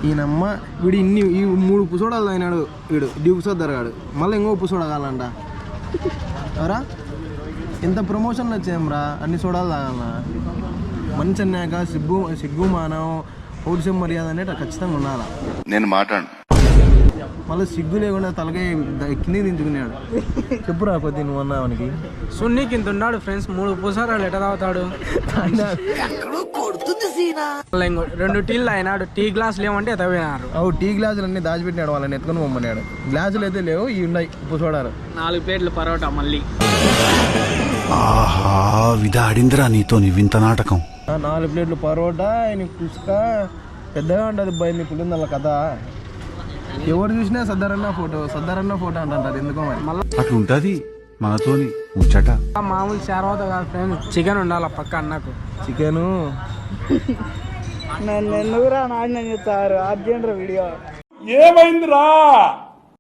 ఈయనమ్మ వీడు ఈ 3 పుసోడాలు అయినాడు వీడు డ్యూక్ సర్దారు మళ్ళీ ఇంకో పుసోడా కావాలంట ఎవరా ఎంత ప్రమోషన్లు వచ్చాయంరా అన్ని సోడాలు తాగాలన్నా మంచి అన్నాక సిగ్గు మానం పౌరుషం మర్యాద అనేట ఖచ్చితంగా ఉండాలా. నేను మాట్లాడు మళ్ళీ సిగ్గు లేకుండా తలకాయ కింద దించుకున్నాడు. చెప్పురా కొద్ది నువ్వు అన్నావనికి సున్నీకి ఇంత ఉన్నాడు ఫ్రెండ్స్ 3 పుసరాలు ఎట తాగుతాడు. 2 టీలు అయినాడు. టీ గ్లాసులు ఏమంటే ఎతపోయినారు. టీ గ్లాసులు అన్ని దాచిపెట్టినాడు వాళ్ళని ఎత్తుకొని పొమ్మన్నాడు. గ్లాసులు అయితే లేవు ఇవి ఉన్నాయి ఉప్పు సోడాలు. 4 ప్లేట్లు పరోటా మళ్ళీ. ఆహా విధాడిందిరా నీతో నీ వింత నాటకం. 4 ప్లేట్లు పరోటా ఆయన కుసుక పెద్దగా ఉంటుంది భయం ఇప్పుడు వాళ్ళ కథ. ఎవరు చూసినా సర్దారన్న ఫోటో అంటారు ఎందుకో మరి. అట్లుంటది మనతోని ముచ్చట. మామూలు శారవత కాదు ఫ్రెండ్స్, చికెన్ ఉండాలి పక్క అన్నకు. చికెను నన్ను ఎందుకురా నాశనం చేస్తారు. అర్జెంట్ వీడియో ఏమైందిరా